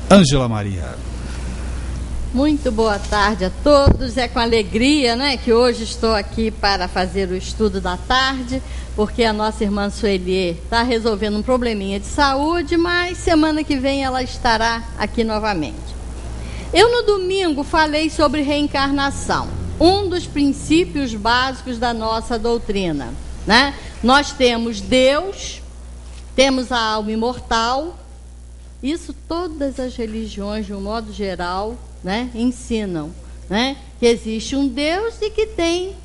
Ângela Maria. Muito boa tarde a todos. É com alegria, né, que hoje estou aqui para fazer o estudo da tarde, porque a nossa irmã Sueli está resolvendo um probleminha de saúde, mas semana que vem ela estará aqui novamente. Eu no domingo falei sobre reencarnação, um dos princípios básicos da nossa doutrina, né? Nós temos Deus, temos a alma imortal. Isso todas as religiões, de um modo geral, né, ensinam, né, que existe um Deus e que tem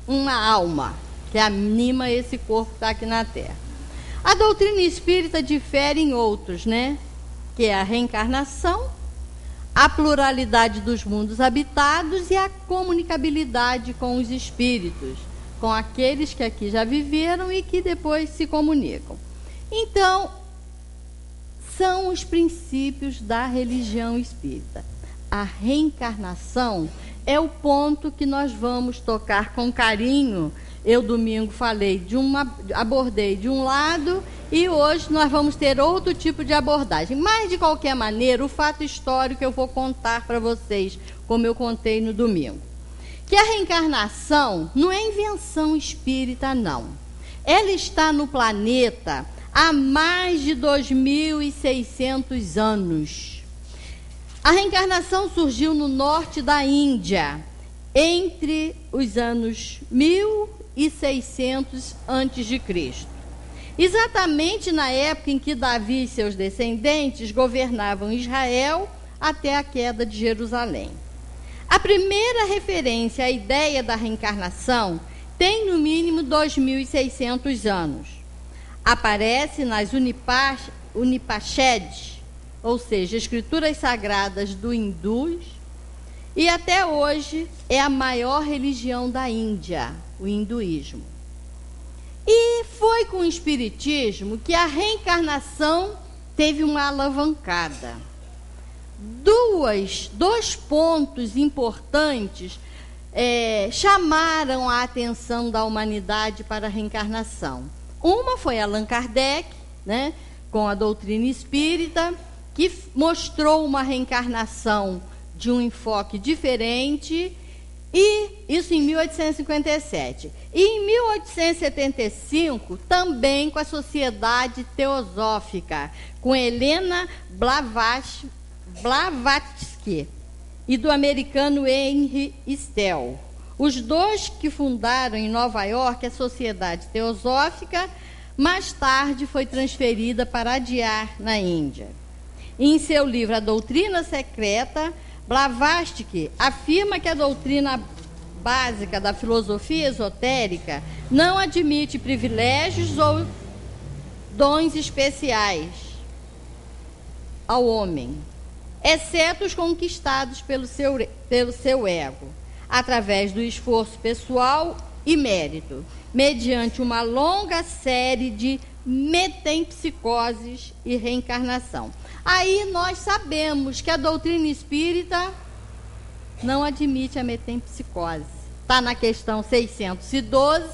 uma alma que anima esse corpo que está aqui na Terra. A doutrina espírita difere em outros, né, que é a reencarnação, a pluralidade dos mundos habitados e a comunicabilidade com os espíritos, com aqueles que aqui já viveram e que depois se comunicam. Então, são os princípios da religião espírita. A reencarnação é o ponto que nós vamos tocar com carinho. Eu domingo abordei de um lado e hoje nós vamos ter outro tipo de abordagem. Mas, de qualquer maneira, o fato histórico eu vou contar para vocês, como eu contei no domingo. Que a reencarnação não é invenção espírita, não. Ela está no planeta há mais de 2.600 anos. A reencarnação surgiu no norte da Índia, entre os anos 1600 a.C., exatamente na época em que Davi e seus descendentes governavam Israel até a queda de Jerusalém. A primeira referência à ideia da reencarnação tem no mínimo 2.600 anos. Aparece nas Upanishads, ou seja, escrituras sagradas do hindus, e até hoje é a maior religião da Índia, o hinduísmo. E foi com o espiritismo que a reencarnação teve uma alavancada. Dois pontos importantes chamaram a atenção da humanidade para a reencarnação. Uma foi Allan Kardec, né, com a doutrina espírita, que mostrou uma reencarnação de um enfoque diferente, e isso em 1857. E em 1875, também com a Sociedade Teosófica, com Helena Blavatsky e do americano Henry Stell. Os dois que fundaram em Nova York a Sociedade Teosófica, mais tarde foi transferida para Adyar, na Índia. Em seu livro A Doutrina Secreta, Blavatsky afirma que a doutrina básica da filosofia esotérica não admite privilégios ou dons especiais ao homem, exceto os conquistados pelo seu ego, através do esforço pessoal e mérito, mediante uma longa série de metempsicoses e reencarnação. Aí nós sabemos que a doutrina espírita não admite a metempsicose. Está na questão 612,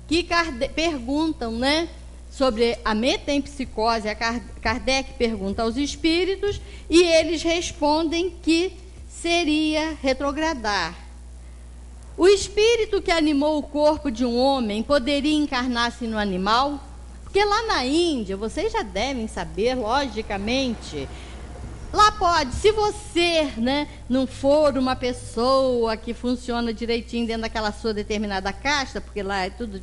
que perguntam, né, sobre a metempsicose. A Kardec pergunta aos espíritos e eles respondem que seria retrogradar. O espírito que animou o corpo de um homem poderia encarnar-se no animal? Porque lá na Índia, vocês já devem saber, logicamente, lá pode, se você, né, não for uma pessoa que funciona direitinho dentro daquela sua determinada casta, porque lá é tudo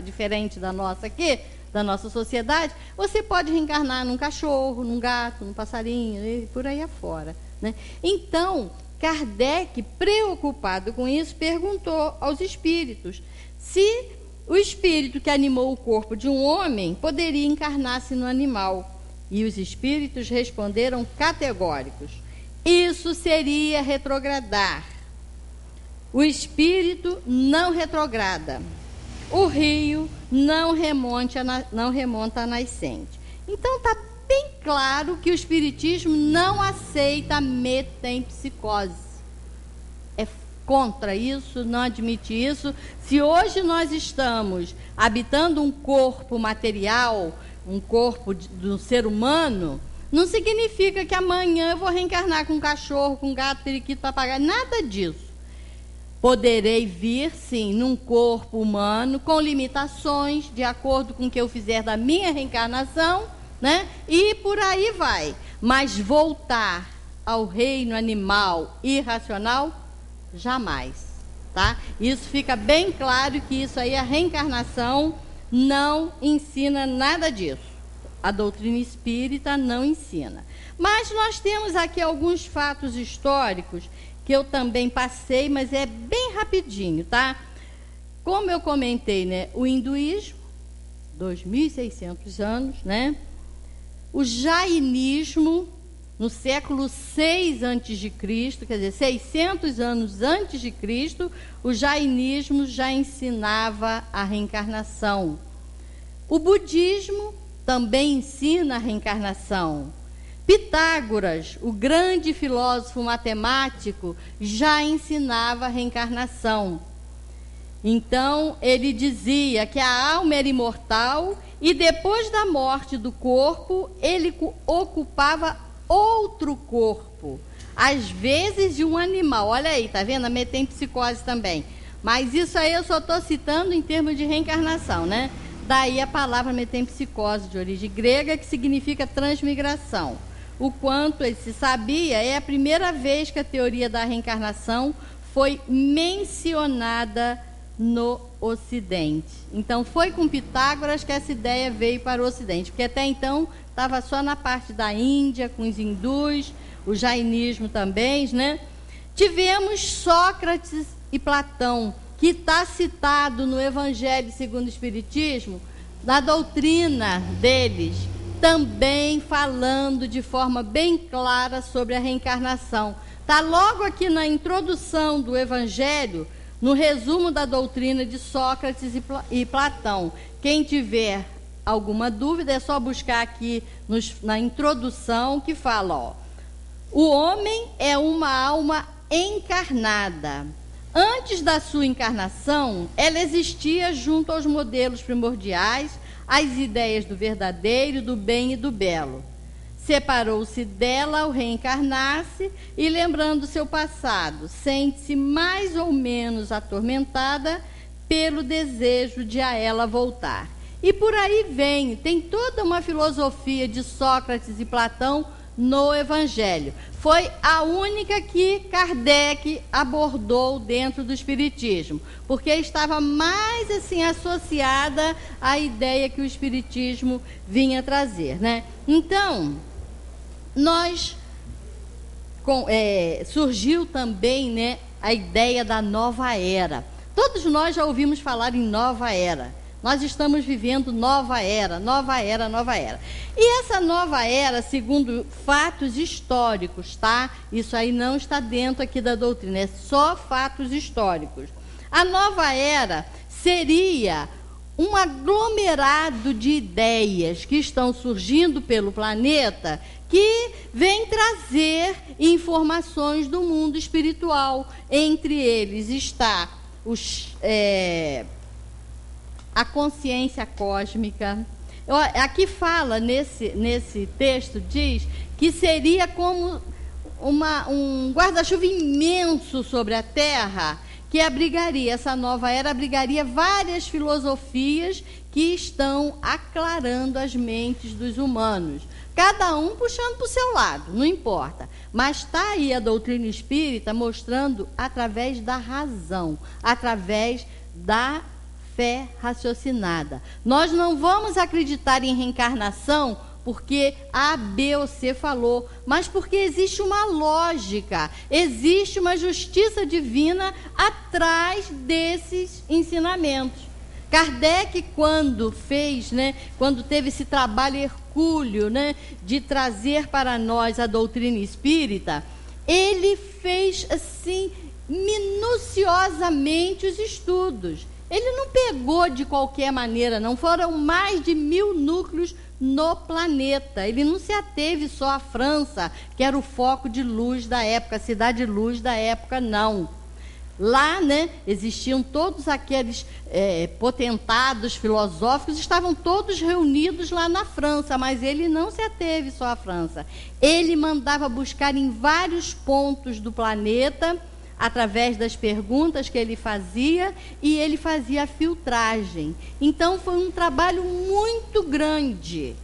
diferente da nossa aqui, da nossa sociedade, você pode reencarnar num cachorro, num gato, num passarinho, e por aí afora, né? Então, Kardec, preocupado com isso, perguntou aos espíritos se o espírito que animou o corpo de um homem poderia encarnar-se no animal. E os espíritos responderam categóricos: isso seria retrogradar. O espírito não retrograda. O rio não remonta à nascente. Então está bem claro que o espiritismo não aceita a metempsicose. É contra isso, não admite isso. Se hoje nós estamos habitando um corpo material, um corpo do ser humano, Não significa que amanhã eu vou reencarnar com um cachorro, com um gato, periquito, papagaio, nada disso. Poderei vir, sim, num corpo humano, com limitações, de acordo com o que eu fizer da minha reencarnação, né? E por aí vai. Mas voltar ao reino animal irracional, jamais, tá? Isso fica bem claro que isso aí, a reencarnação não ensina nada disso. A doutrina espírita não ensina. Mas nós temos aqui alguns fatos históricos que eu também passei, mas é bem rapidinho, tá? Como eu comentei, né? O hinduísmo, 2.600 anos, né? O jainismo, no século 6 a.C., quer dizer, 600 anos antes de Cristo, o jainismo já ensinava a reencarnação. O budismo também ensina a reencarnação. Pitágoras, o grande filósofo matemático, já ensinava a reencarnação. Então, ele dizia que a alma era imortal e depois da morte do corpo, ele ocupava outro corpo, às vezes de um animal. Olha aí, tá vendo? A metempsicose também. Mas isso aí eu só estou citando em termos de reencarnação, né? Daí a palavra metempsicose, de origem grega, que significa transmigração. O quanto ele se sabia, é a primeira vez que a teoria da reencarnação foi mencionada no Ocidente. Então, foi com Pitágoras que essa ideia veio para o Ocidente, porque até então estava só na parte da Índia, com os hindus, o jainismo também, né? Tivemos Sócrates e Platão, que está citado no Evangelho segundo o Espiritismo, na doutrina deles, também falando de forma bem clara sobre a reencarnação. Está logo aqui na introdução do Evangelho, no resumo da doutrina de Sócrates e Platão. Quem tiver alguma dúvida, é só buscar aqui na introdução, que fala, ó, o homem é uma alma encarnada. Antes da sua encarnação, ela existia junto aos modelos primordiais, as ideias do verdadeiro, do bem e do belo. Separou-se dela ao reencarnar-se e, lembrando seu passado, sente-se mais ou menos atormentada pelo desejo de a ela voltar. E por aí vem, tem toda uma filosofia de Sócrates e Platão no Evangelho. Foi a única que Kardec abordou dentro do Espiritismo, porque estava mais assim associada à ideia que o Espiritismo vinha trazer, né? Então, surgiu também, né, a ideia da nova era. Todos nós já ouvimos falar em nova era. Nós estamos vivendo nova era, nova era, nova era. E essa nova era, segundo fatos históricos, tá? Isso aí não está dentro aqui da doutrina, é só fatos históricos. A nova era seria um aglomerado de ideias que estão surgindo pelo planeta, que vem trazer informações do mundo espiritual. Entre eles está a consciência cósmica. Aqui fala, nesse texto, diz que seria como um guarda-chuva imenso sobre a Terra, que abrigaria, essa nova era abrigaria várias filosofias que estão aclarando as mentes dos humanos. Cada um puxando para o seu lado, não importa. Mas está aí a doutrina espírita mostrando através da razão, através da fé raciocinada. Nós não vamos acreditar em reencarnação porque A, B ou C falou, mas porque existe uma lógica, existe uma justiça divina atrás desses ensinamentos. Kardec, quando teve esse trabalho hercúleo, né, de trazer para nós a doutrina espírita, ele fez assim minuciosamente os estudos. Ele não pegou de qualquer maneira, não. Foram mais de 1000 núcleos no planeta. Ele não se ateve só à França, que era o foco de luz da época, a cidade-luz da época, não. Lá, né, existiam todos aqueles potentados filosóficos, estavam todos reunidos lá na França, mas ele não se ateve só à França. Ele mandava buscar em vários pontos do planeta, através das perguntas que ele fazia, e ele fazia a filtragem. Então, foi um trabalho muito grande.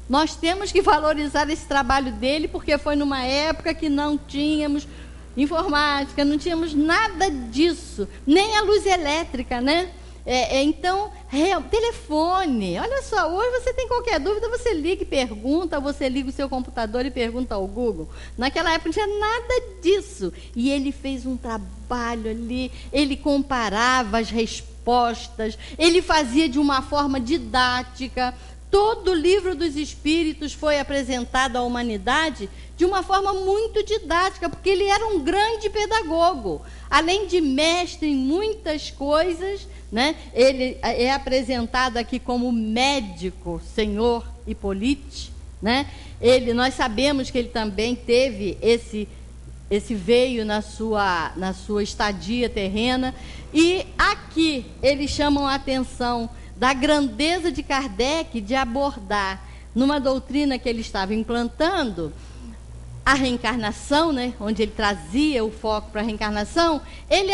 Nós temos que valorizar esse trabalho dele, porque foi numa época que não tínhamos informática, não tínhamos nada disso, nem a luz elétrica, né? Então, telefone, olha só, hoje você tem qualquer dúvida, você liga e pergunta, você liga o seu computador e pergunta ao Google. Naquela época não tinha nada disso. E ele fez um trabalho ali, ele comparava as respostas, ele fazia de uma forma didática. Todo o livro dos Espíritos foi apresentado à humanidade de uma forma muito didática, porque ele era um grande pedagogo. Além de mestre em muitas coisas, né, ele é apresentado aqui como médico, senhor Hippolyte, né? Nós sabemos que ele também teve esse veio na sua estadia terrena. E aqui eles chamam a atenção da grandeza de Kardec de abordar, numa doutrina que ele estava implantando, a reencarnação, né, onde ele trazia o foco para a reencarnação. Ele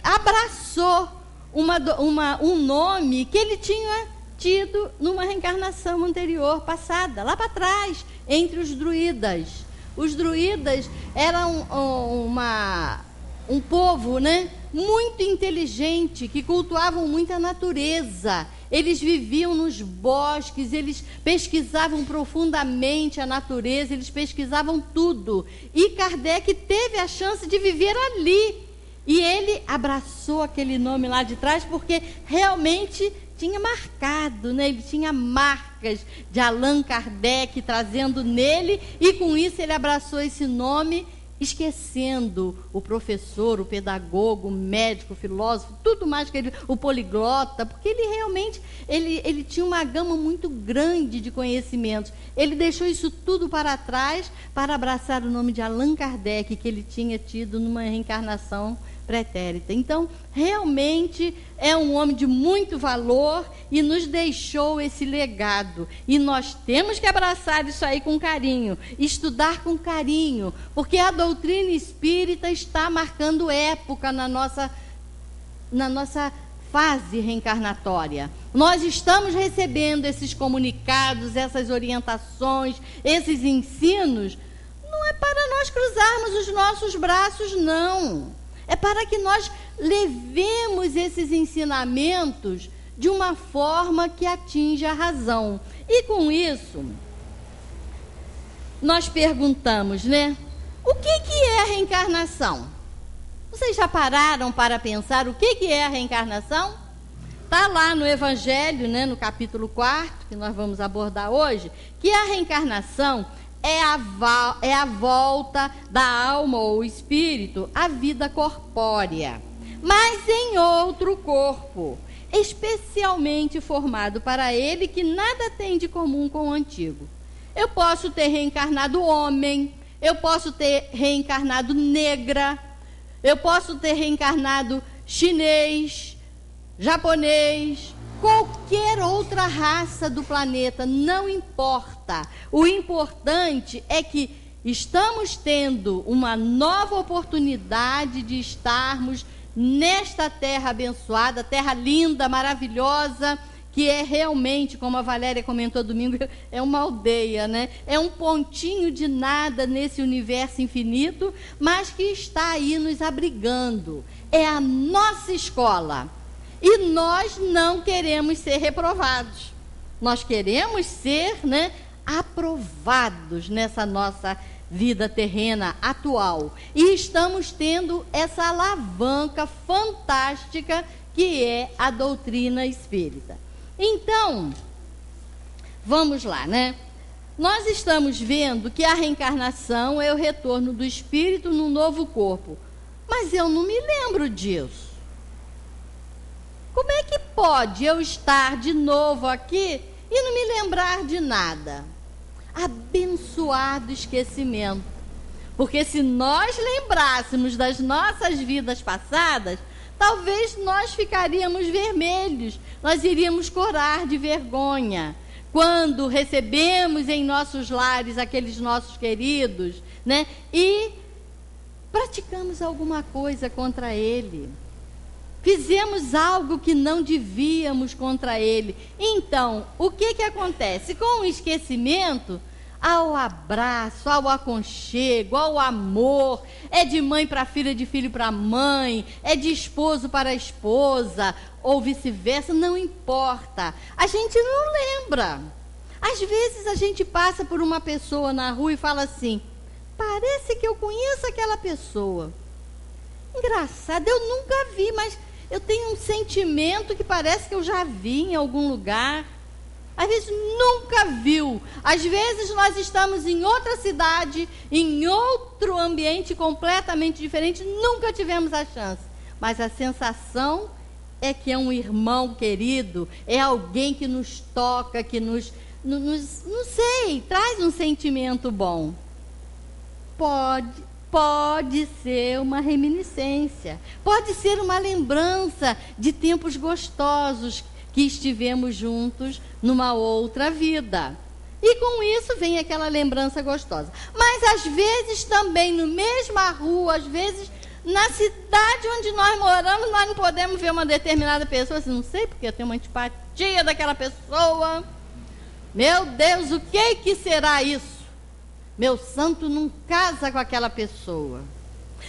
abraçou um nome que ele tinha tido numa reencarnação anterior, passada, lá para trás, entre os druidas. Os druidas eram um povo, né, muito inteligente, que cultuavam muito a natureza. Eles viviam nos bosques, eles pesquisavam profundamente a natureza, eles pesquisavam tudo. E Kardec teve a chance de viver ali. E ele abraçou aquele nome lá de trás, porque realmente tinha marcado, né? Ele tinha marcas de Allan Kardec trazendo nele, e com isso ele abraçou esse nome, esquecendo o professor, o pedagogo, o médico, o filósofo, tudo mais que ele, o poliglota, porque ele realmente ele tinha uma gama muito grande de conhecimentos. Ele deixou isso tudo para trás para abraçar o nome de Allan Kardec, que ele tinha tido numa reencarnação pretérita. Então, realmente é um homem de muito valor e nos deixou esse legado. E nós temos que abraçar isso aí com carinho, estudar com carinho, porque a doutrina espírita está marcando época na nossa fase reencarnatória. Nós estamos recebendo esses comunicados, essas orientações, esses ensinos. Não é para nós cruzarmos os nossos braços, não. É para que nós levemos esses ensinamentos de uma forma que atinja a razão. E com isso, nós perguntamos, né? O que é a reencarnação? Vocês já pararam para pensar o que é a reencarnação? Está lá no Evangelho, né, no capítulo 4, que nós vamos abordar hoje, que a reencarnação é a volta da alma ou espírito à vida corpórea, mas em outro corpo, especialmente formado para ele, que nada tem de comum com o antigo. Eu posso ter reencarnado homem, eu posso ter reencarnado negra, eu posso ter reencarnado chinês, japonês, qualquer outra raça do planeta, não importa. O importante é que estamos tendo uma nova oportunidade de estarmos nesta terra abençoada, terra linda, maravilhosa, que é realmente, como a Valéria comentou domingo, é uma aldeia, né? É um pontinho de nada nesse universo infinito, mas que está aí nos abrigando. É a nossa escola. E nós não queremos ser reprovados. Nós queremos ser, né, aprovados nessa nossa vida terrena atual. E estamos tendo essa alavanca fantástica que é a doutrina espírita. Então, vamos lá, né? Nós estamos vendo que a reencarnação é o retorno do espírito num novo corpo. Mas eu não me lembro disso. Como é que pode eu estar de novo aqui e não me lembrar de nada? Abençoado esquecimento. Porque se nós lembrássemos das nossas vidas passadas, talvez nós ficaríamos vermelhos, nós iríamos corar de vergonha. Quando recebemos em nossos lares aqueles nossos queridos, né? E praticamos alguma coisa contra ele. Fizemos algo que não devíamos contra ele. Então, o que acontece? Com o esquecimento, ao abraço, ao aconchego, ao amor, é de mãe para filha, de filho para mãe, é de esposo para esposa, ou vice-versa, não importa. A gente não lembra. Às vezes a gente passa por uma pessoa na rua e fala assim: parece que eu conheço aquela pessoa. Engraçado, eu nunca vi, mas eu tenho um sentimento que parece que eu já vi em algum lugar. Às vezes nunca viu. Às vezes nós estamos em outra cidade, em outro ambiente completamente diferente, nunca tivemos a chance. Mas a sensação é que é um irmão querido, é alguém que nos toca, que nos não sei, traz um sentimento bom. Pode ser uma reminiscência, pode ser uma lembrança de tempos gostosos que estivemos juntos numa outra vida. E com isso vem aquela lembrança gostosa. Mas às vezes também no mesma rua, às vezes na cidade onde nós moramos, nós não podemos ver uma determinada pessoa, assim, não sei porque eu tenho uma antipatia daquela pessoa. Meu Deus, o que será isso? Meu santo não casa com aquela pessoa.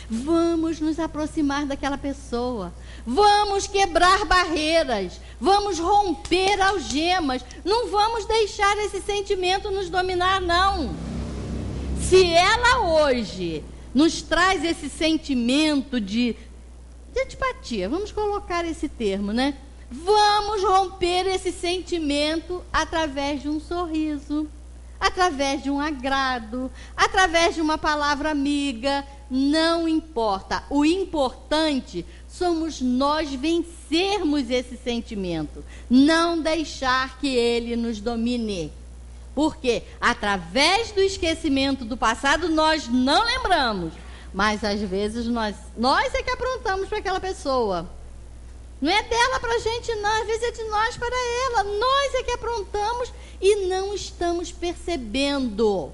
Vamos nos aproximar daquela pessoa. Vamos quebrar barreiras. Vamos romper algemas. Não vamos deixar esse sentimento nos dominar, não. Se ela hoje nos traz esse sentimento de antipatia, vamos colocar esse termo, né? Vamos romper esse sentimento através de um sorriso, através de um agrado, através de uma palavra amiga, não importa. O importante somos nós vencermos esse sentimento, não deixar que ele nos domine. Porque através do esquecimento do passado nós não lembramos, mas às vezes nós é que aprontamos para aquela pessoa. Não é dela para a gente não, às vezes é de nós para ela. Nós é que aprontamos e não estamos percebendo.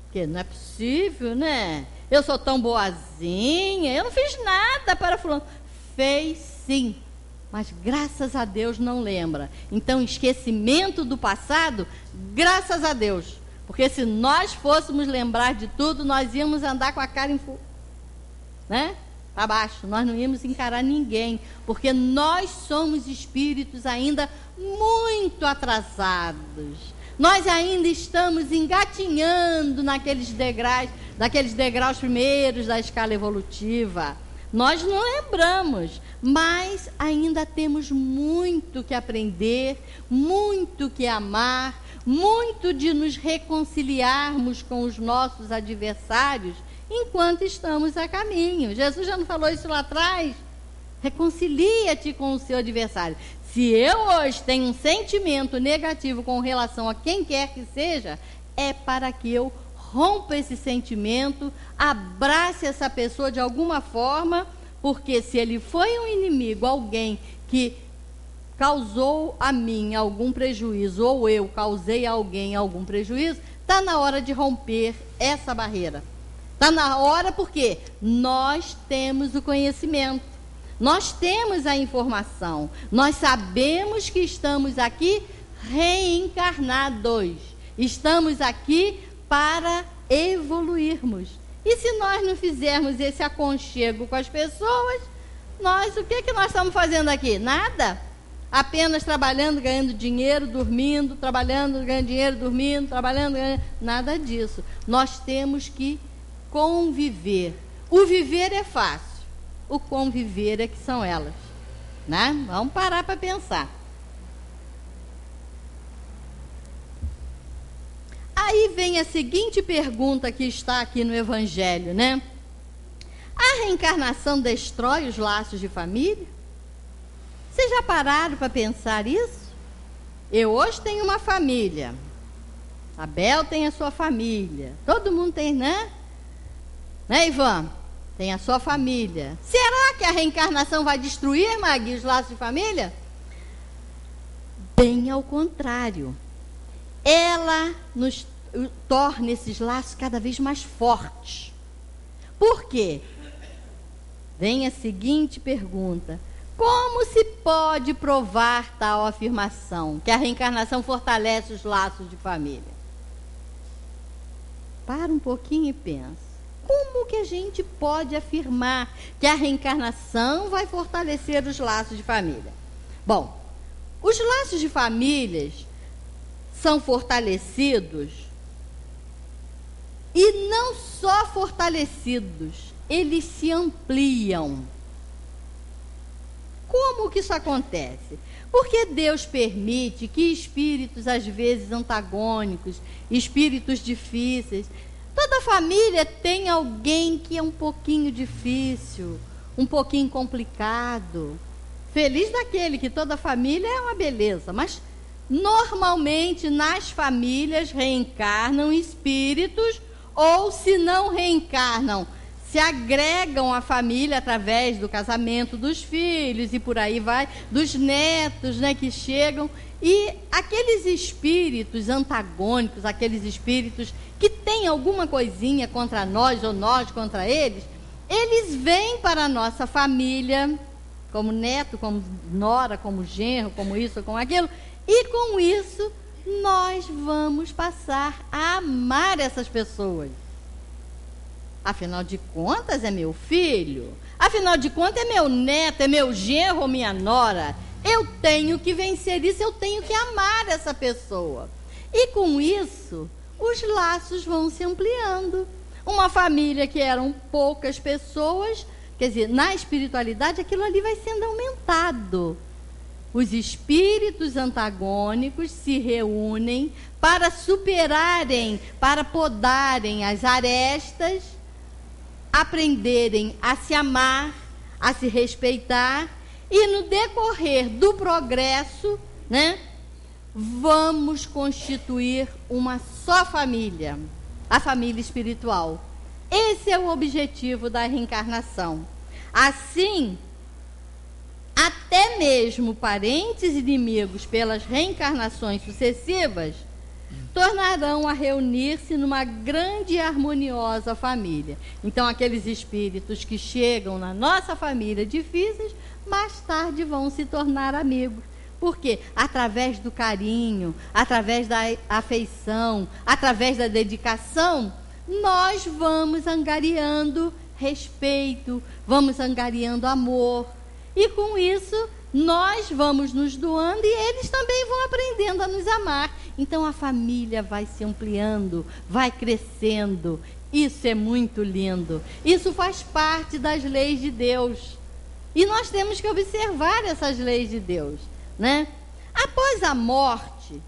Porque não é possível, né? Eu sou tão boazinha, eu não fiz nada para fulano. Fez sim, mas graças a Deus não lembra. Então, esquecimento do passado, graças a Deus. Porque se nós fôssemos lembrar de tudo, nós íamos andar com a cara né? Para baixo, nós não íamos encarar ninguém, porque nós somos espíritos ainda muito atrasados. Nós ainda estamos engatinhando naqueles degraus primeiros da escala evolutiva. Nós não lembramos, mas ainda temos muito que aprender, muito que amar, muito de nos reconciliarmos com os nossos adversários enquanto estamos a caminho. Jesus já não falou isso lá atrás? Reconcilia-te com o seu adversário. Se eu hoje tenho um sentimento negativo com relação a quem quer que seja, é para que eu rompa esse sentimento, abrace essa pessoa de alguma forma, porque se ele foi um inimigo, alguém que causou a mim algum prejuízo, ou eu causei a alguém algum prejuízo, está na hora de romper essa barreira. Está na hora porque nós temos o conhecimento, nós temos a informação, nós sabemos que estamos aqui reencarnados, estamos aqui para evoluirmos. E se nós não fizermos esse aconchego com as pessoas, o que nós estamos fazendo aqui? Nada. Apenas trabalhando, ganhando dinheiro, dormindo, trabalhando, ganhando dinheiro, dormindo, trabalhando, ganhando... Nada disso. Nós temos que conviver. O viver é fácil, o conviver é que são elas, né? Vamos parar para pensar. Aí vem a seguinte pergunta que está aqui no Evangelho, né? A reencarnação destrói os laços de família? Vocês já pararam para pensar isso? Eu hoje tenho uma família, a Bel tem a sua família, todo mundo tem, né? Né, Ivan? Tem a sua família. Será que a reencarnação vai destruir, Magui, os laços de família? Bem ao contrário. Ela nos torna esses laços cada vez mais fortes. Por quê? Vem a seguinte pergunta: como se pode provar tal afirmação, que a reencarnação fortalece os laços de família? Para um pouquinho e pensa. Como que a gente pode afirmar que a reencarnação vai fortalecer os laços de família? Bom, os laços de famílias são fortalecidos, e não só fortalecidos, eles se ampliam. Como que isso acontece? Porque Deus permite que espíritos, às vezes, antagônicos, espíritos difíceis... Toda família tem alguém que é um pouquinho difícil, um pouquinho complicado. Feliz daquele que toda família é uma beleza, mas normalmente nas famílias reencarnam espíritos, ou se não reencarnam, se agregam à família através do casamento dos filhos e por aí vai, dos netos, né, que chegam. E aqueles espíritos antagônicos, aqueles espíritos que têm alguma coisinha contra nós ou nós contra eles, eles vêm para a nossa família, como neto, como nora, como genro, como isso, como aquilo, e com isso nós vamos passar a amar essas pessoas. Afinal de contas, é meu filho, afinal de contas, é meu neto, é meu genro ou minha nora. Eu tenho que vencer isso, eu tenho que amar essa pessoa. E com isso, os laços vão se ampliando. Uma família que eram poucas pessoas, quer dizer, na espiritualidade, aquilo ali vai sendo aumentado. Os espíritos antagônicos se reúnem para superarem, para podarem as arestas, aprenderem a se amar, a se respeitar. E no decorrer do progresso, né, vamos constituir uma só família, a família espiritual. Esse é o objetivo da reencarnação. Assim, até mesmo parentes inimigos pelas reencarnações sucessivas tornarão a reunir-se numa grande e harmoniosa família. Então, aqueles espíritos que chegam na nossa família difíceis, mais tarde vão se tornar amigos. Por quê? Através do carinho, através da afeição, através da dedicação, nós vamos angariando respeito, vamos angariando amor. E com isso, nós vamos nos doando e eles também vão aprendendo a nos amar. Então, a família vai se ampliando, vai crescendo. Isso é muito lindo. Isso faz parte das leis de Deus. E nós temos que observar essas leis de Deus, né? Após a morte,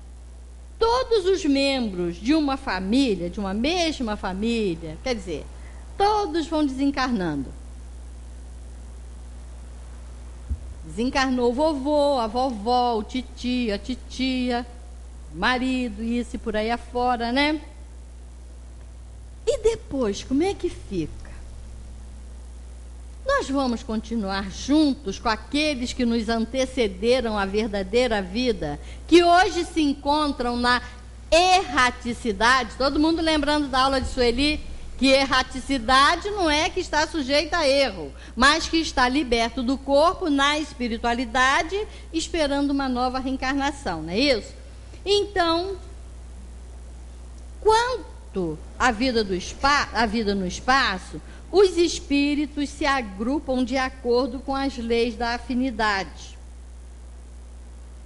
todos os membros de uma família, de uma mesma família, quer dizer, todos vão desencarnando. Desencarnou o vovô, a vovó, o titio, a titia, marido, isso e por aí afora, né? E depois, como é que fica? Nós vamos continuar juntos com aqueles que nos antecederam à verdadeira vida, que hoje se encontram na erraticidade. Todo mundo lembrando da aula de Sueli, que erraticidade não é que está sujeita a erro, mas que está liberto do corpo na espiritualidade, esperando uma nova reencarnação, não é isso? Então, quanto à vida no espaço, os espíritos se agrupam de acordo com as leis da afinidade,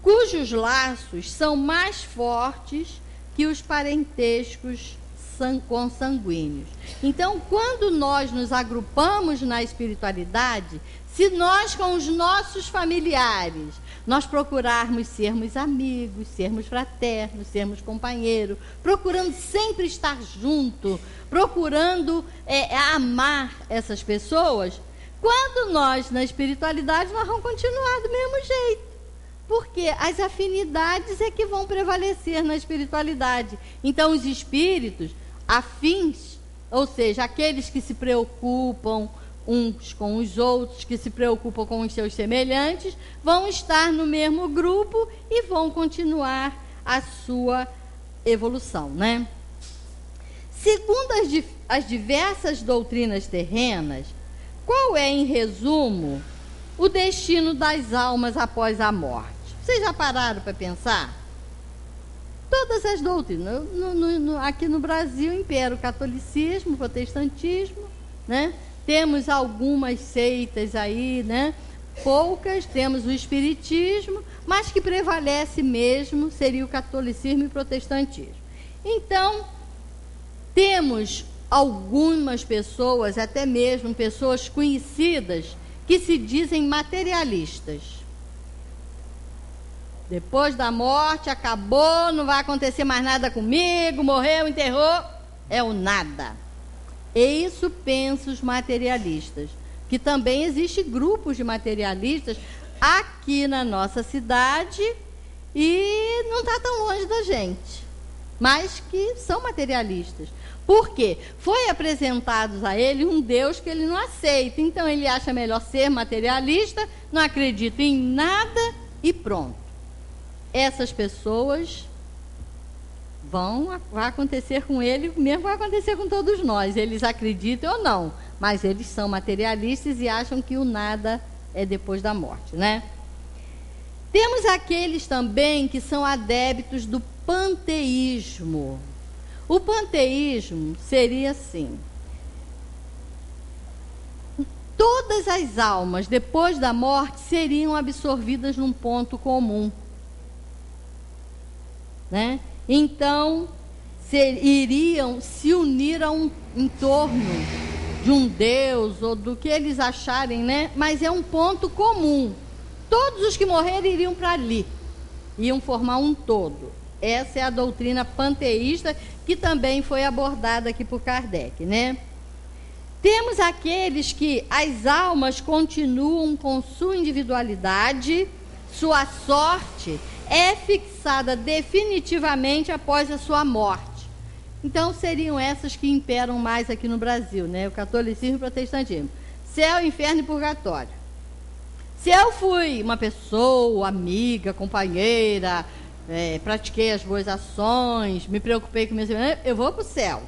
cujos laços são mais fortes que os parentescos consanguíneos. Então, quando nós nos agrupamos na espiritualidade, se nós com os nossos familiares, nós procurarmos sermos amigos, sermos fraternos, sermos companheiros, procurando sempre estar junto, procurando amar essas pessoas, quando nós na espiritualidade, nós vamos continuar do mesmo jeito. Porque as afinidades é que vão prevalecer na espiritualidade. Então, os espíritos afins ou seja, aqueles que se preocupam uns com os outros, que se preocupam com os seus semelhantes, vão estar no mesmo grupo e vão continuar a sua evolução, né? Segundo as diversas doutrinas terrenas, qual é, em resumo, o destino das almas após a morte? Vocês já pararam para pensar? Todas as doutrinas. Aqui no Brasil impera o catolicismo, o protestantismo, né? Temos algumas seitas aí, né? Poucas, temos o espiritismo, mas que prevalece mesmo seria o catolicismo e o protestantismo. Então, temos algumas pessoas, até mesmo pessoas conhecidas, que se dizem materialistas. Depois da morte, acabou, não vai acontecer mais nada comigo, morreu, enterrou, é o nada. E isso pensam os materialistas, que também existe grupos de materialistas aqui na nossa cidade e não está tão longe da gente, mas que são materialistas. Por quê? Foi apresentado a ele um Deus que ele não aceita, então ele acha melhor ser materialista, não acredita em nada e pronto. Essas pessoas vai acontecer com ele, mesmo vai acontecer com todos nós, eles acreditam ou não, mas eles são materialistas e acham que o nada é depois da morte, né? Temos aqueles também que são adeptos do panteísmo. O panteísmo seria assim: todas as almas depois da morte seriam absorvidas num ponto comum, né? Então, iriam se unir em torno de um Deus ou do que eles acharem, né? Mas é um ponto comum. Todos os que morrerem iriam para ali, iam formar um todo. Essa é a doutrina panteísta, que também foi abordada aqui por Kardec, né? Temos aqueles que as almas continuam com sua individualidade, sua sorte é fixada definitivamente após a sua morte. Então, seriam essas que imperam mais aqui no Brasil, né? O catolicismo e o protestantismo. Céu, inferno e purgatório. Se eu fui uma pessoa, amiga, companheira, pratiquei as boas ações, me preocupei com meus irmãos, eu vou para o céu.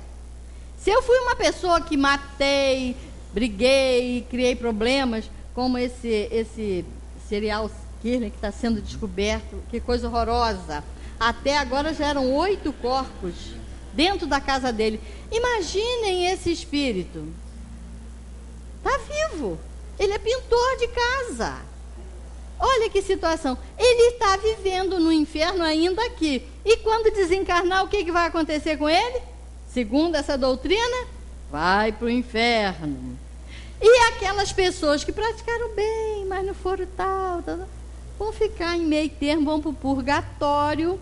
Se eu fui uma pessoa que matei, briguei, criei problemas, como esse serial killer que está sendo descoberto, que coisa horrorosa. Até agora já eram 8 corpos dentro da casa dele. Imaginem esse espírito. Está vivo. Ele é pintor de casa. Olha que situação. Ele está vivendo no inferno ainda aqui. E quando desencarnar, o que vai acontecer com ele? Segundo essa doutrina, vai para o inferno. E aquelas pessoas que praticaram bem, mas não foram tal, vão ficar em meio termo, vão para o purgatório,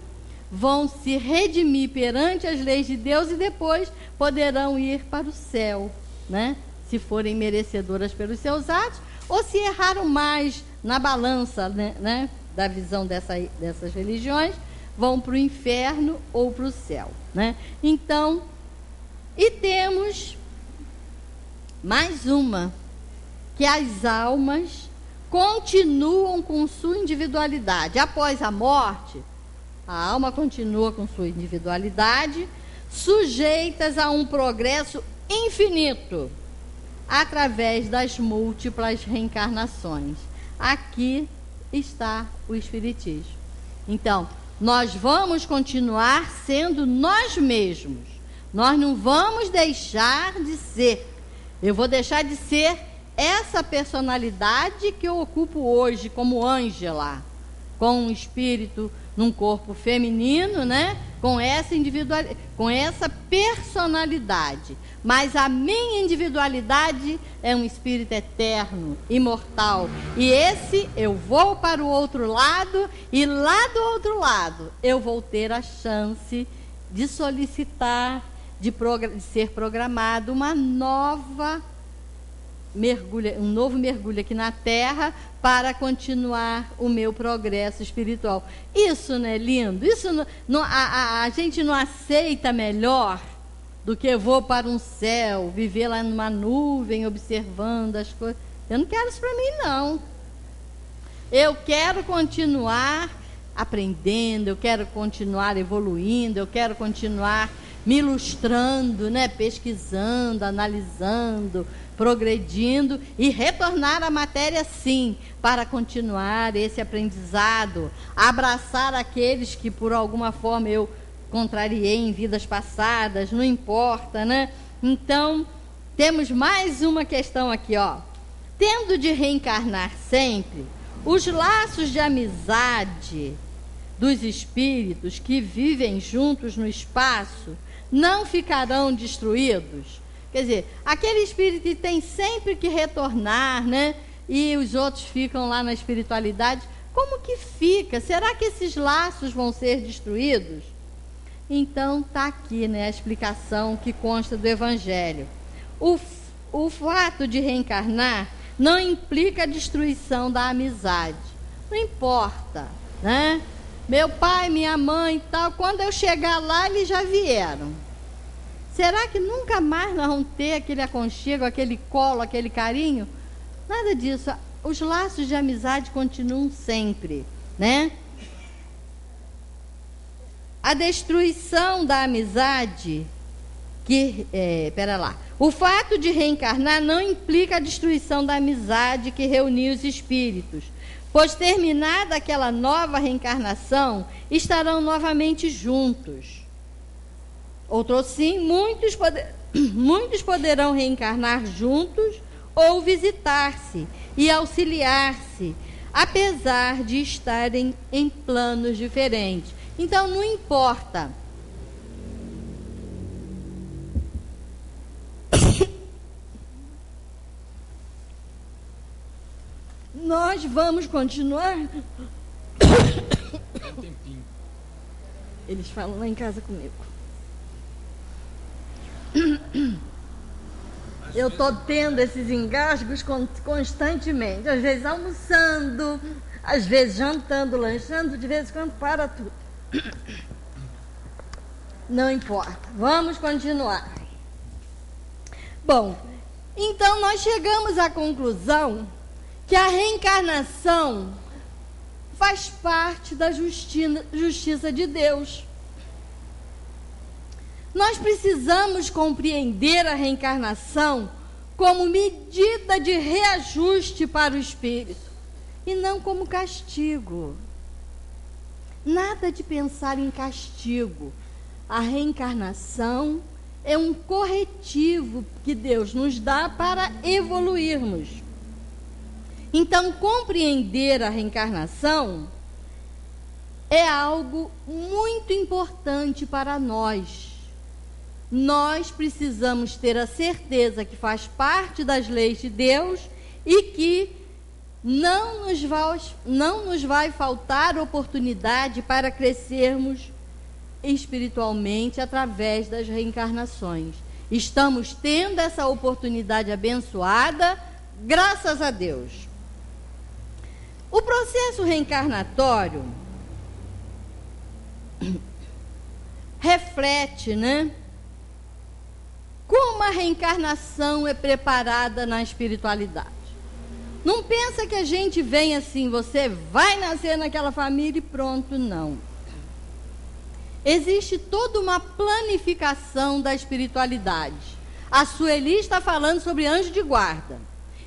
vão se redimir perante as leis de Deus e depois poderão ir para o céu, né? Se forem merecedoras pelos seus atos, ou se erraram mais na balança, né, da visão dessas religiões, vão para o inferno ou para o céu, né? Então, e temos mais uma, que as almas continuam com sua individualidade. Após a morte, a alma continua com sua individualidade, sujeitas a um progresso infinito, através das múltiplas reencarnações. Aqui está o Espiritismo. Então, nós vamos continuar sendo nós mesmos. Nós não vamos deixar de ser. Eu vou deixar de ser essa personalidade que eu ocupo hoje como Ângela, com um espírito num corpo feminino, né? Com essa individualidade, com essa personalidade. Mas a minha individualidade é um espírito eterno, imortal. E esse eu vou para o outro lado, e lá do outro lado eu vou ter a chance de solicitar, de ser programado um novo mergulho aqui na Terra para continuar o meu progresso espiritual. Isso não é lindo? Isso a gente não aceita melhor do que vou para um céu, viver lá numa nuvem, observando as coisas. Eu não quero isso para mim, não. Eu quero continuar aprendendo, eu quero continuar evoluindo, eu quero continuar me ilustrando, né? Pesquisando, analisando, progredindo e retornar à matéria, sim, para continuar esse aprendizado, abraçar aqueles que por alguma forma eu contrariei em vidas passadas, não importa, né? Então, temos mais uma questão aqui, ó. Tendo de reencarnar sempre, os laços de amizade dos espíritos que vivem juntos no espaço não ficarão destruídos? Quer dizer, aquele espírito que tem sempre que retornar, né? E os outros ficam lá na espiritualidade, como que fica? Será que esses laços vão ser destruídos? Então, está aqui, né, a explicação que consta do Evangelho. O fato de reencarnar não implica a destruição da amizade. Não importa, né? Meu pai, minha mãe e tal, quando eu chegar lá, eles já vieram. Será que nunca mais nós vamos ter aquele aconchego, aquele colo, aquele carinho? Nada disso. Os laços de amizade continuam sempre, né? A destruição da amizade, o fato de reencarnar não implica a destruição da amizade que reuniu os espíritos, pois terminada aquela nova reencarnação, estarão novamente juntos. Outro sim, muitos poderão reencarnar juntos ou visitar-se e auxiliar-se, apesar de estarem em planos diferentes. Então, não importa. Nós vamos continuar. Eles falam lá em casa comigo. Eu estou tendo esses engasgos constantemente. Às vezes almoçando, às vezes jantando, lanchando, de vez em quando para tudo. Não importa, vamos continuar. Bom, então nós chegamos à conclusão que a reencarnação faz parte da justiça de Deus. Nós precisamos compreender a reencarnação como medida de reajuste para o espírito e não como castigo. Nada de pensar em castigo. A reencarnação é um corretivo que Deus nos dá para evoluirmos. Então, compreender a reencarnação é algo muito importante para nós. Nós precisamos ter a certeza que faz parte das leis de Deus e que não nos vai faltar oportunidade para crescermos espiritualmente através das reencarnações. Estamos tendo essa oportunidade abençoada, graças a Deus. O processo reencarnatório reflete, né, como a reencarnação é preparada na espiritualidade. Não pensa que a gente vem assim, você vai nascer naquela família e pronto, não. Existe toda uma planificação da espiritualidade. A Sueli está falando sobre anjo de guarda.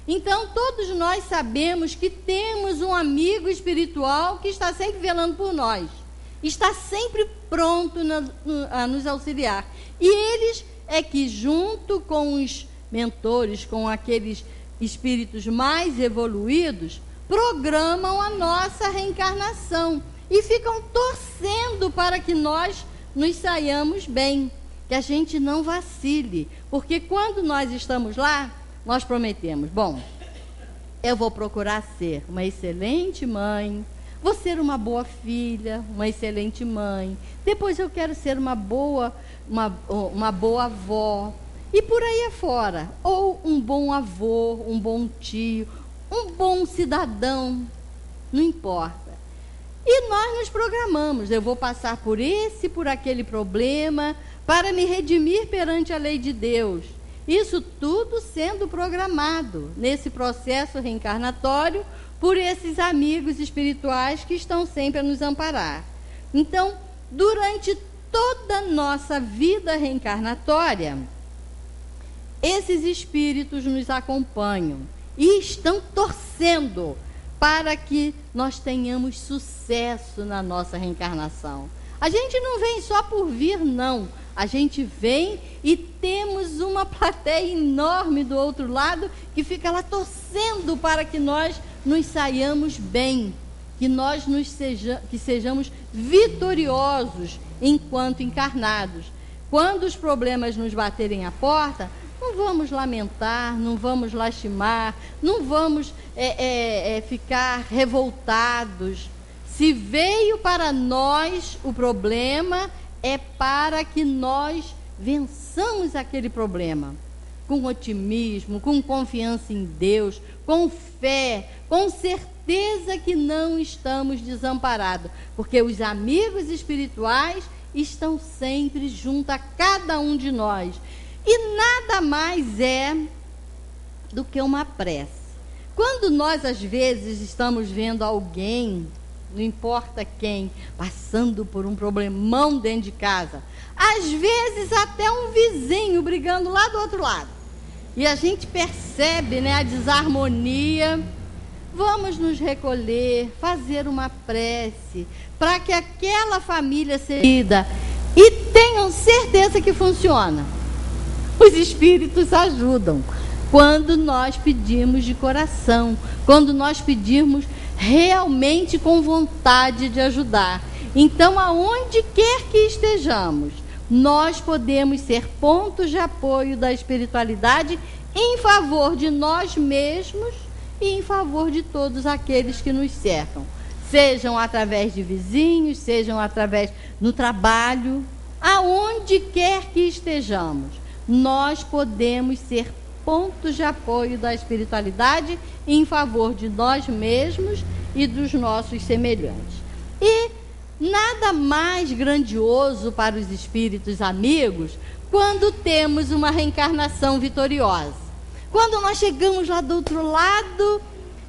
Então, todos nós sabemos que temos um amigo espiritual que está sempre velando por nós. Está sempre pronto a nos auxiliar. E eles é que, junto com os mentores, com aqueles espíritos mais evoluídos, programam a nossa reencarnação e ficam torcendo para que nós nos saiamos bem, que a gente não vacile, porque quando nós estamos lá, nós prometemos, bom, eu vou procurar ser uma excelente mãe, vou ser uma boa filha, uma excelente mãe, depois eu quero ser uma boa avó, e por aí afora, ou um bom avô, um bom tio, um bom cidadão, não importa. E nós nos programamos, eu vou passar por aquele problema, para me redimir perante a lei de Deus. Isso tudo sendo programado nesse processo reencarnatório por esses amigos espirituais que estão sempre a nos amparar. Então, durante toda a nossa vida reencarnatória, esses espíritos nos acompanham e estão torcendo para que nós tenhamos sucesso na nossa reencarnação. A gente não vem só por vir, não. A gente vem e temos uma plateia enorme do outro lado que fica lá torcendo para que nós nos saiamos bem, que nós que sejamos vitoriosos enquanto encarnados. Quando os problemas nos baterem à porta, não vamos lamentar, não vamos lastimar, não vamos ficar revoltados. Se veio para nós o problema, é para que nós vençamos aquele problema com otimismo, com confiança em Deus, com fé, com certeza que não estamos desamparados, porque os amigos espirituais estão sempre junto a cada um de nós. E nada mais é do que uma prece. Quando nós, às vezes, estamos vendo alguém, não importa quem, passando por um problemão dentro de casa, às vezes até um vizinho brigando lá do outro lado, e a gente percebe, né, a desarmonia, vamos nos recolher, fazer uma prece, para que aquela família seja unida, e tenham certeza que funciona. Os espíritos ajudam quando nós pedimos de coração, quando nós pedimos realmente com vontade de ajudar. Então, aonde quer que estejamos, nós podemos ser pontos de apoio da espiritualidade em favor de nós mesmos e em favor de todos aqueles que nos cercam. Sejam através de vizinhos, sejam através no trabalho, aonde quer que estejamos, nós podemos ser pontos de apoio da espiritualidade em favor de nós mesmos e dos nossos semelhantes. E nada mais grandioso para os espíritos amigos quando temos uma reencarnação vitoriosa. Quando nós chegamos lá do outro lado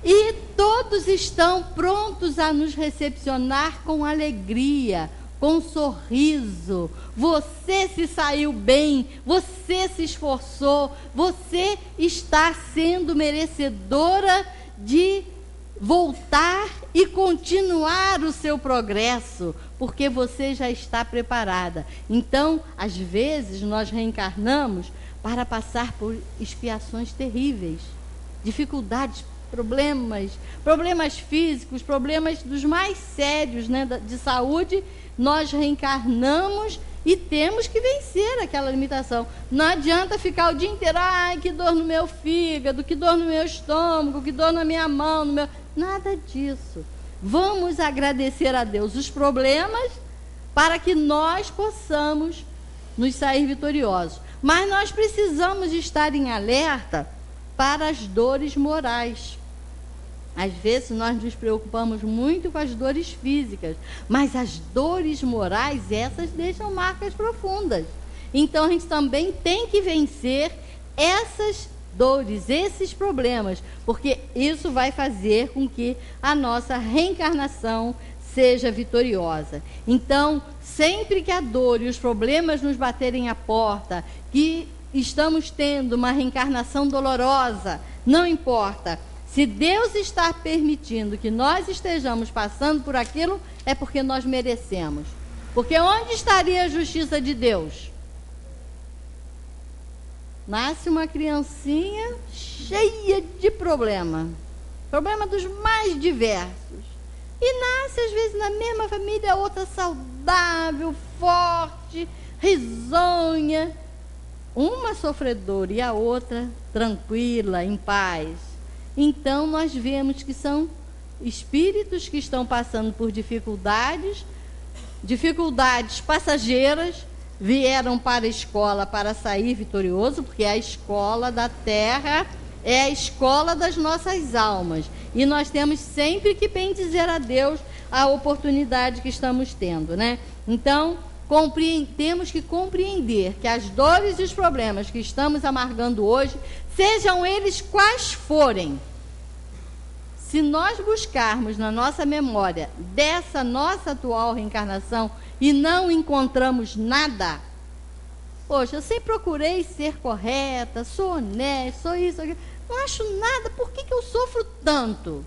e todos estão prontos a nos recepcionar com alegria, com sorriso. Você se saiu bem, você se esforçou, você está sendo merecedora de voltar e continuar o seu progresso, porque você já está preparada. Então, às vezes, nós reencarnamos para passar por expiações terríveis, dificuldades, problemas físicos, problemas dos mais sérios, né, de saúde. Nós reencarnamos e temos que vencer aquela limitação. Não adianta ficar o dia inteiro, ai, que dor no meu fígado, que dor no meu estômago, que dor na minha mão, no meu... Nada disso. Vamos agradecer a Deus os problemas para que nós possamos nos sair vitoriosos. Mas nós precisamos estar em alerta para as dores morais. Às vezes nós nos preocupamos muito com as dores físicas, mas as dores morais, essas deixam marcas profundas. Então a gente também tem que vencer essas dores, esses problemas, porque isso vai fazer com que a nossa reencarnação seja vitoriosa. Então, sempre que a dor e os problemas nos baterem à porta, que estamos tendo uma reencarnação dolorosa, não importa. Se Deus está permitindo que nós estejamos passando por aquilo, é porque nós merecemos. Porque onde estaria a justiça de Deus? Nasce uma criancinha cheia de problema dos mais diversos. E nasce, às vezes, na mesma família, outra saudável, forte, risonha. Uma sofredora e a outra tranquila, em paz. Então, nós vemos que são espíritos que estão passando por dificuldades passageiras, vieram para a escola para sair vitorioso, porque a escola da terra é a escola das nossas almas. E nós temos sempre que bendizer a Deus a oportunidade que estamos tendo, né? Então, temos que compreender que as dores e os problemas que estamos amargando hoje, sejam eles quais forem, se nós buscarmos na nossa memória dessa nossa atual reencarnação e não encontramos nada, poxa, eu sempre procurei ser correta, sou honesta, sou isso, aquilo, não acho nada, por que eu sofro tanto?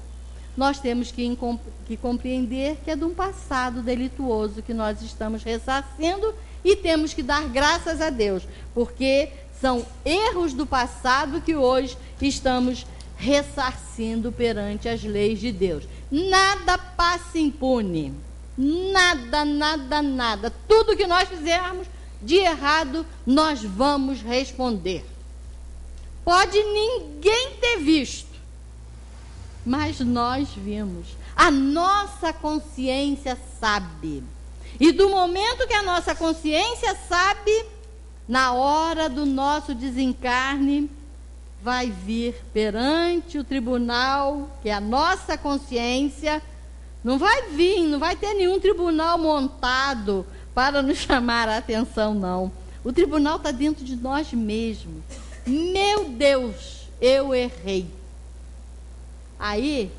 Nós temos que compreender que é de um passado delituoso que nós estamos ressarcindo e temos que dar graças a Deus, porque são erros do passado que hoje estamos ressarcindo perante as leis de Deus. Nada passa impune. Nada, nada, nada. Tudo que nós fizermos de errado, nós vamos responder. Pode ninguém ter visto, mas nós vimos. A nossa consciência sabe. E do momento que a nossa consciência sabe, na hora do nosso desencarne, vai vir perante o tribunal, que é a nossa consciência. Não vai vir, não vai ter nenhum tribunal montado para nos chamar a atenção, não. O tribunal está dentro de nós mesmos. Meu Deus, eu errei. Aí,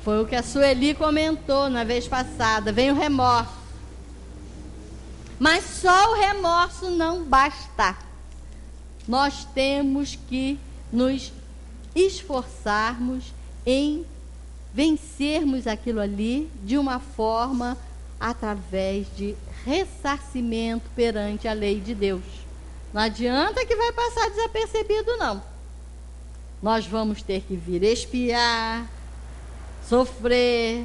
foi o que a Sueli comentou na vez passada, vem o remorso. Mas só o remorso não basta. Nós temos que nos esforçarmos em vencermos aquilo ali de uma forma através de ressarcimento perante a lei de Deus. Não adianta que vai passar desapercebido, não. Nós vamos ter que vir expiar, sofrer,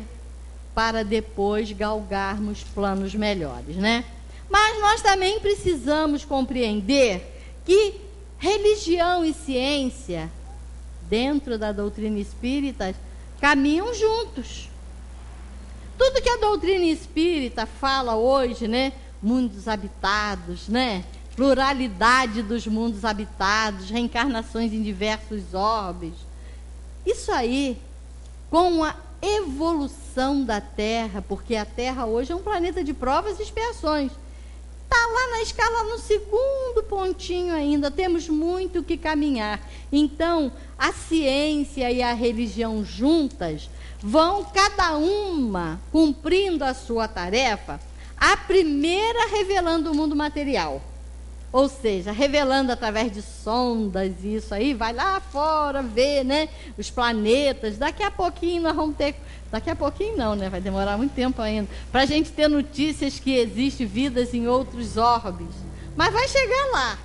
para depois galgarmos planos melhores, né? Mas nós também precisamos compreender que religião e ciência, dentro da doutrina espírita, caminham juntos. Tudo que a doutrina espírita fala hoje, né? Mundos habitados, né? Pluralidade dos mundos habitados, reencarnações em diversos orbes. Isso aí, com a evolução da Terra, porque a Terra hoje é um planeta de provas e expiações. Está lá na escala, no segundo pontinho ainda, temos muito que caminhar. Então, a ciência e a religião juntas vão, cada uma, cumprindo a sua tarefa, a primeira revelando o mundo material. Ou seja, revelando através de sondas, isso aí, vai lá fora ver, né, os planetas. Daqui a pouquinho nós vamos ter... Daqui a pouquinho não, né? Vai demorar muito tempo ainda. Para a gente ter notícias que existem vidas em outros orbes. Mas vai chegar lá.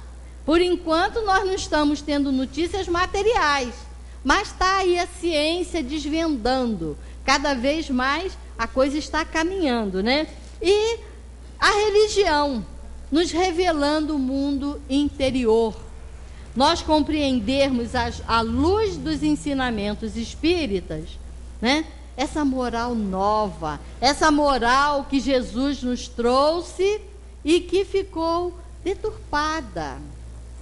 Por enquanto, nós não estamos tendo notícias materiais. Mas está aí a ciência desvendando. Cada vez mais a coisa está caminhando, né? E a religião nos revelando o mundo interior. Nós compreendermos à luz dos ensinamentos espíritas, né? Essa moral nova, essa moral que Jesus nos trouxe e que ficou deturpada.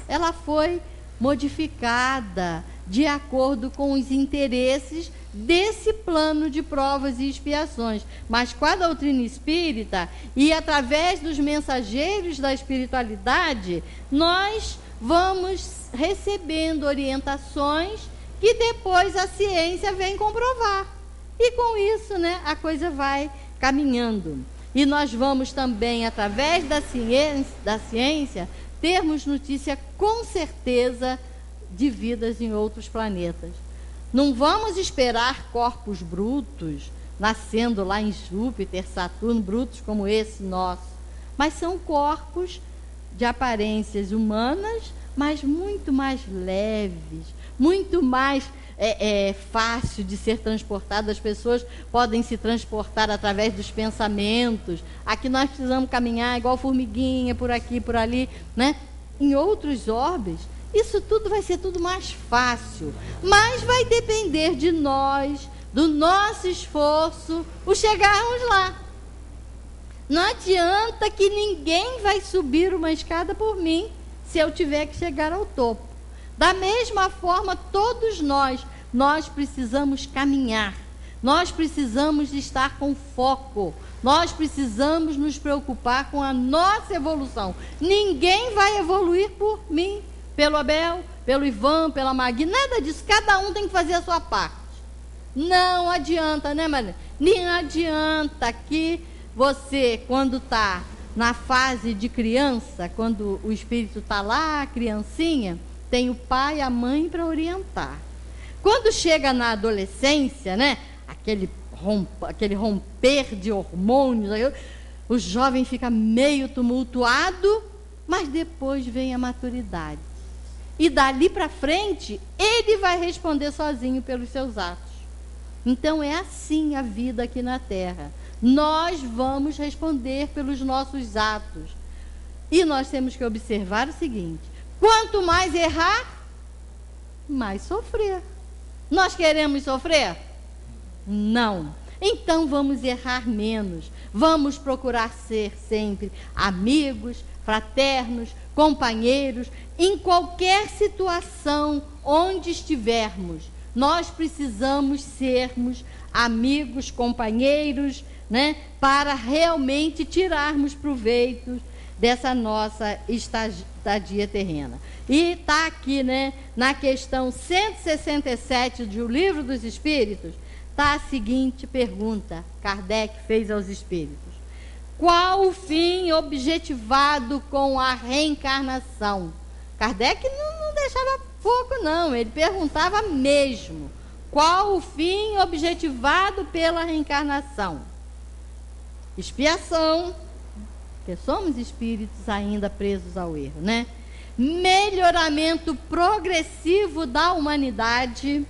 Ela foi modificada de acordo com os interesses desse plano de provas e expiações. Mas com a doutrina espírita e através dos mensageiros da espiritualidade, nós vamos recebendo orientações que depois a ciência vem comprovar. E com isso, né, a coisa vai caminhando. E nós vamos também, através da ciência, termos notícia com certeza de vidas em outros planetas. Não vamos esperar corpos brutos, nascendo lá em Júpiter, Saturno, brutos como esse nosso. Mas são corpos de aparências humanas, mas muito mais leves, muito mais fácil de ser transportado. As pessoas podem se transportar através dos pensamentos. Aqui nós precisamos caminhar igual formiguinha, por aqui, por ali, né? Em outros orbes, isso tudo vai ser tudo mais fácil. Mas vai depender de nós, do nosso esforço, o chegarmos lá. Não adianta que ninguém vai subir uma escada por mim se eu tiver que chegar ao topo. Da mesma forma, todos nós precisamos caminhar. Nós precisamos estar com foco. Nós precisamos nos preocupar com a nossa evolução. Ninguém vai evoluir por mim, pelo Abel, pelo Ivan, pela Magui, nada disso. Cada um tem que fazer a sua parte. Não adianta, né, Maria? Nem adianta que você, quando está na fase de criança, quando o espírito está lá, criancinha, tem o pai e a mãe para orientar. Quando chega na adolescência, né, aquele romper de hormônios, o jovem fica meio tumultuado, mas depois vem a maturidade. E dali para frente, ele vai responder sozinho pelos seus atos. Então é assim a vida aqui na Terra. Nós vamos responder pelos nossos atos. E nós temos que observar o seguinte: quanto mais errar, mais sofrer. Nós queremos sofrer? Não. Então vamos errar menos. Vamos procurar ser sempre amigos, fraternos, companheiros. Em qualquer situação onde estivermos, nós precisamos sermos amigos, companheiros, né, para realmente tirarmos proveito dessa nossa estadia terrena. E está aqui, né, na questão 167 do Livro dos Espíritos, está a seguinte pergunta, Kardec fez aos espíritos: qual o fim objetivado com a reencarnação? Kardec não deixava pouco, não, ele perguntava mesmo: qual o fim objetivado pela reencarnação? Expiação, porque somos espíritos ainda presos ao erro, né? Melhoramento progressivo da humanidade,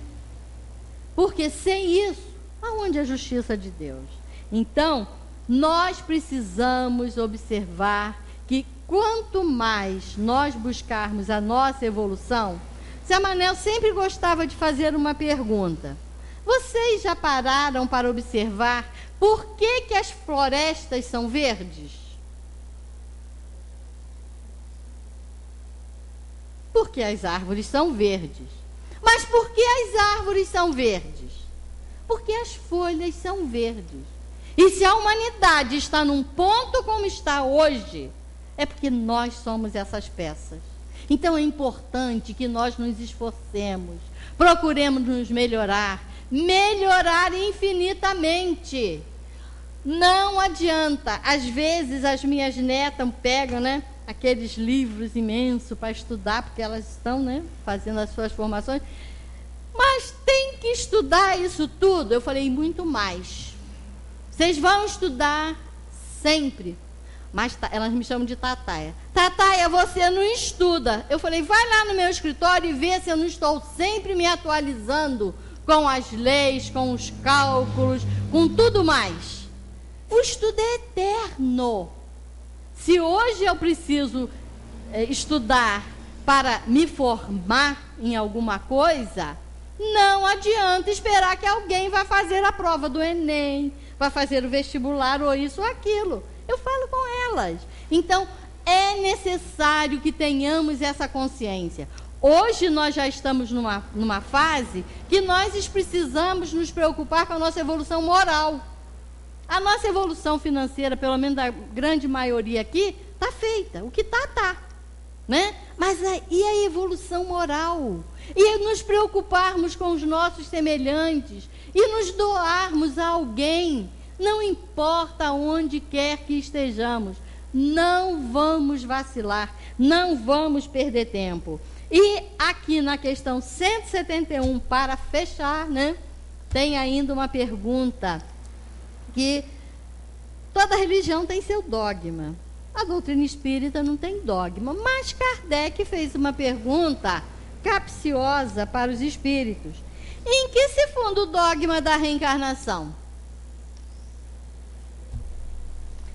porque sem isso, aonde é a justiça de Deus? Então, nós precisamos observar que quanto mais nós buscarmos a nossa evolução, Zé Manel sempre gostava de fazer uma pergunta. Vocês já pararam para observar por que as florestas são verdes? Porque as árvores são verdes. Mas por que as árvores são verdes? Porque as folhas são verdes. E se a humanidade está num ponto como está hoje, é porque nós somos essas peças. Então é importante que nós nos esforcemos, procuremos nos melhorar infinitamente. Não adianta. Às vezes as minhas netas pegam, né, aqueles livros imensos para estudar, porque elas estão, né, fazendo as suas formações. Mas tem que estudar isso tudo? Eu falei, muito mais. Vocês vão estudar sempre. Mas elas me chamam de Tataia. Tataia, você não estuda. Eu falei, vai lá no meu escritório e vê se eu não estou sempre me atualizando com as leis, com os cálculos, com tudo mais. O estudo é eterno. Se hoje eu preciso estudar para me formar em alguma coisa, não adianta esperar que alguém vá fazer a prova do Enem, vai fazer o vestibular ou isso ou aquilo. Eu falo com elas. Então, é necessário que tenhamos essa consciência. Hoje nós já estamos numa fase que nós precisamos nos preocupar com a nossa evolução moral. A nossa evolução financeira, pelo menos da grande maioria aqui, está feita. O que está, né? Mas e a evolução moral? E nos preocuparmos com os nossos semelhantes e nos doarmos a alguém. Não importa onde quer que estejamos, não vamos vacilar, não vamos perder tempo. E aqui na questão 171, para fechar, né, tem ainda uma pergunta, que toda religião tem seu dogma. A doutrina espírita não tem dogma, mas Kardec fez uma pergunta capciosa para os espíritos. Em que se funda o dogma da reencarnação?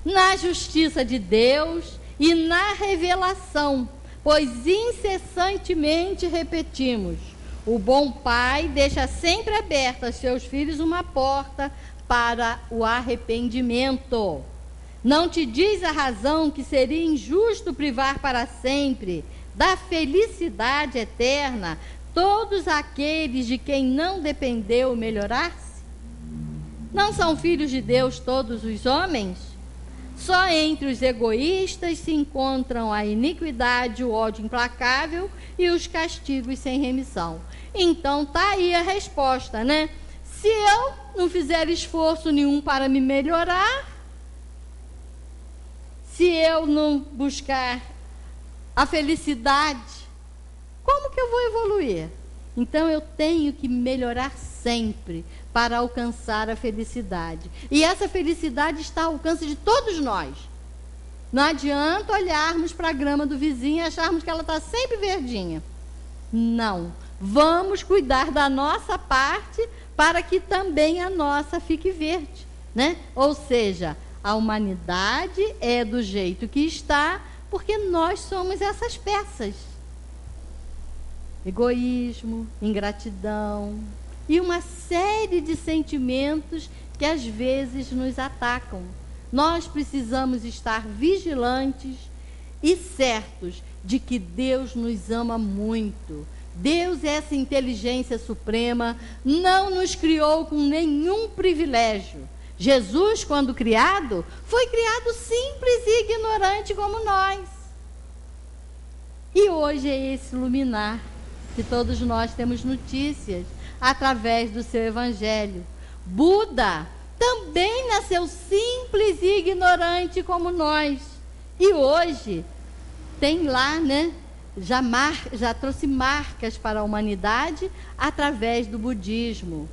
Na justiça de Deus e na revelação, pois incessantemente repetimos: o bom pai deixa sempre aberta a seus filhos uma porta para o arrependimento. Não te diz a razão que seria injusto privar para sempre da felicidade eterna todos aqueles de quem não dependeu melhorar-se? Não são filhos de Deus todos os homens? Só entre os egoístas se encontram a iniquidade, o ódio implacável e os castigos sem remissão. Então tá aí a resposta, né? Se eu não fizer esforço nenhum para me melhorar, se eu não buscar a felicidade, como que eu vou evoluir? Então eu tenho que melhorar sempre para alcançar a felicidade. E essa felicidade está ao alcance de todos nós. Não adianta olharmos para a grama do vizinho e acharmos que ela está sempre verdinha. Não. Vamos cuidar da nossa parte para que também a nossa fique verde, né? Ou seja, a humanidade é do jeito que está, porque nós somos essas peças. Egoísmo, ingratidão e uma série de sentimentos que às vezes nos atacam. Nós precisamos estar vigilantes e certos de que Deus nos ama muito. Deus, essa inteligência suprema, não nos criou com nenhum privilégio. Jesus, quando criado, foi criado simples e ignorante como nós. E hoje é esse luminar que todos nós temos notícias através do seu evangelho. Buda também nasceu simples e ignorante como nós. E hoje tem lá, né? Já trouxe marcas para a humanidade através do budismo.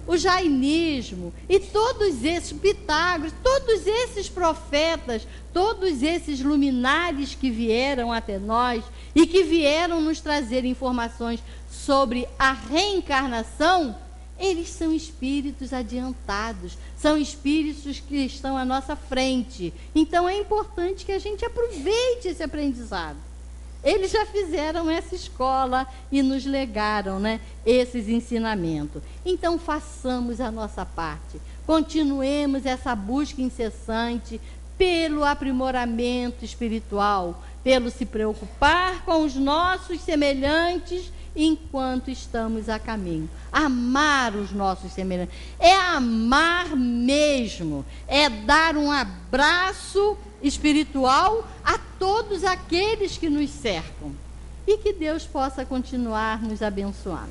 O jainismo e todos esses Pitágoras, todos esses profetas, todos esses luminares que vieram até nós e que vieram nos trazer informações sobre a reencarnação, eles são espíritos adiantados, são espíritos que estão à nossa frente. Então é importante que a gente aproveite esse aprendizado. Eles já fizeram essa escola e nos legaram, né, esses ensinamentos. Então, façamos a nossa parte. Continuemos essa busca incessante pelo aprimoramento espiritual, pelo se preocupar com os nossos semelhantes enquanto estamos a caminho. Amar os nossos semelhantes. É amar mesmo. É dar um abraço espiritual a todos aqueles que nos cercam. E que Deus possa continuar nos abençoando.